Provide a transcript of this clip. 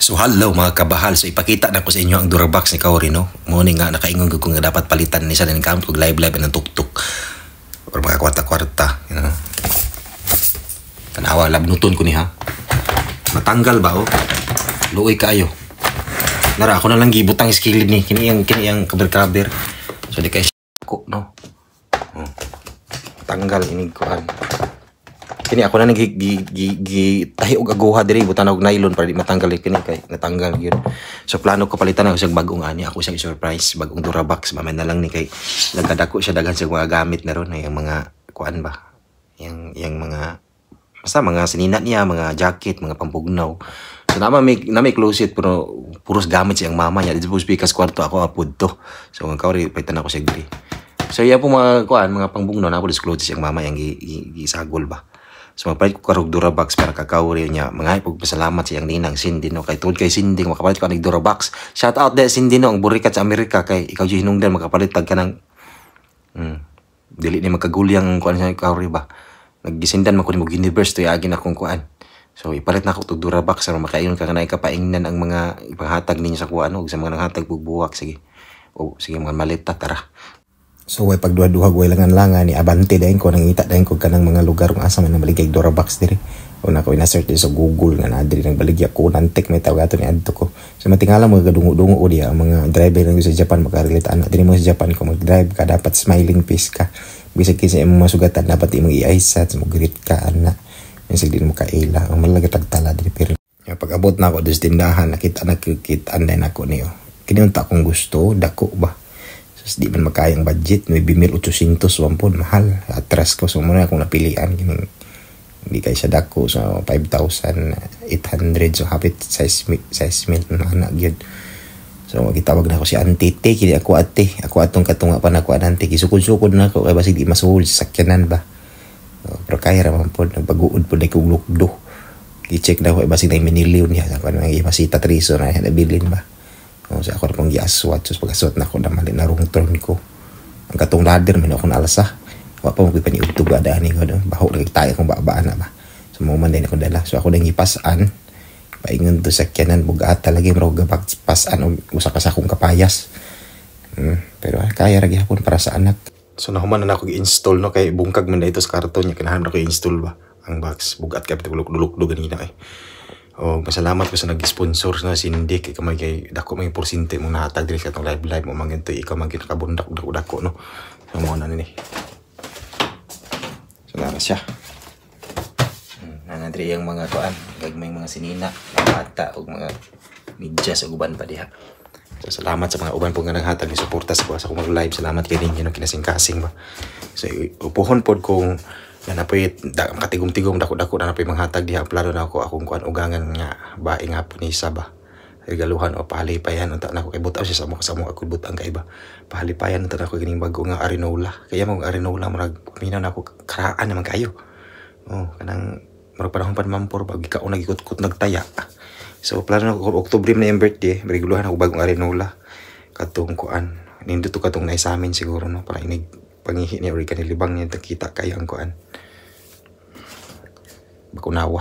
So hello mga kabahal, so ipakita na ko sa inyo ang Durabox ni Kaori, no? Muna nga nakaingon ko nga dapat palitan ni sa din account ko live ng tuktok or mga kwarta-kwarta, you know. Tanawa labnuton ko ni ha. Matanggal ba oh? Luoy kayo. Nara ako na lang gibutang skilled ni kini yang kaber-kaber. So di kay ko no. Tanggal ini kuan. Kini ako na tahi og aguha diri butan og nylon para di matanggal kini kay natanggal gyud. So plano ko palitan ako sa bagong ani, ako sa surprise bagong Durabox mamay na lang ni kay nagkadako siya daghan sa mga gamit na ron yung mga kuan ba. Yang mga basta mga sinina niya, mga jacket, mga pampugnaw. So na may closet pero puros gamit siyang mama niya. Dito po speakers kwarto ako apud to. So ang Kaori paitan ako siya diri. So iya po mga kuan, mga pangbugnaw na ako disclose siyang mama yang gisagol ba. So mapalit ko karog Durabox para kakawri niya. Mga ipagpasalamat sa iyang ninang Cindy, no? Kay tungod kay Cindy makapalit ko ang Durabox. Shout out de Cindy, no? Ang burikat sa Amerika kay ikaw yung hinungdan makapalit tag ka ng dili ni magkagulyang kuan sa kakawri ba. Naggisindan man ko ni universe to yagin akong kuan. So ipalit na ako to Durabox para makaiyon ka kanay kapaingnan ang mga ipanghatag ninyo sa kuan o sa mga nanghatag bubuwak sige. O sige mga malita tara. So way pagduha-duha way langan-langan ni abante dayon ko nangita dayon ko kanang mga lugar kung asa man nabaligay Durabox diri. O na ko ina-search sa Google nga na diri nang baligya ko nantik may tawag ato ni adto ko. So matingala mo gadungo-dungo o diya ang mga driver nang sa Japan makarelate ana diri mo sa Japan ko mag-drive ka dapat smiling face ka. Bisag kinsa imong masugatan dapat imong i-aisat mo greet ka ana. Bisag din mo kaila ang malaga tagtala diri pero pag abot na ako sa tindahan nakita anday nako niyo. Kini unta akong gusto dako ba. So, di man makayang budget, 9,800 wampun, mahal. Atras ko, so muna akong napilian. Hindi kayo siya dako, so 5,800, so hapit 6,000 na anak yun. So magitawag na ako si auntie, kini ako ate, ako atong katunga pa na ako auntie, kisukod-sukod na ako, kaya basig di masuhul, sakyanan ba. So, pero kaya raman po, nagbaguod po, na kuglukdo. I-check na ako, basig na yung miniliw niya, sa kanya, masita triso na, nabilin ba. So ako na pong giaswat. So pag-aswat na ako naman na rong turn ko. Ang katong ladder, may ako naalasa. Wala pa magpipani utog adaan ko. Baho nagtaya kong babaan na ba. So mga din ako dala. So ako nang ipasan. Paingon to sa kyanan. Bugata lagi marog pasan. O usa ka sa akong kapayas. Pero kaya ragi hapon para sa anak. So nahuman na ako i-install no. Kay bungkag man na ito sa karton niya. Kinahan na ako i-install ba. Ang box. Bugat ka. Duluk-duluk ganina eh. Oh, pasalamat ko sa nag-sponsor na Cindy kay kamay kay dako may porsinte mo nahatag diri sa tong live mo manginto ikaw man ginakabundak dako no. So mo na ni. Salamat siya. Nanadri yang mga kuan, gagmay mga sinina, bata ug mga medyas ug uban pa diha. So salamat sa mga uban po nga naghatag ni suporta sa akong live. Salamat kay ninyo no kinasing-kasing ba. So upuhon pod kung na napoy katigom-tigom dako-dako na napoy manghatag diha plano na ako akong kuan ugangan nga bae nga po ni isa ba regaluhan o pahalipayan unta na ako kay butaw siya sa mo ako butang kay iba pahalipayan unta na ako gining bago nga arinola kaya mo arinola murag minaw na ako karaan naman kayo kanang murag panahon pa mampor pag ikaw nagikot-kot nagtaya so plano na ako Oktubre na yung birthday reguluhan ako bagong arinola katong kuan nindot to katong na sa amin siguro no para inig pangihi niya uri kanilibang niya kita kayo ang kuan bakunawa.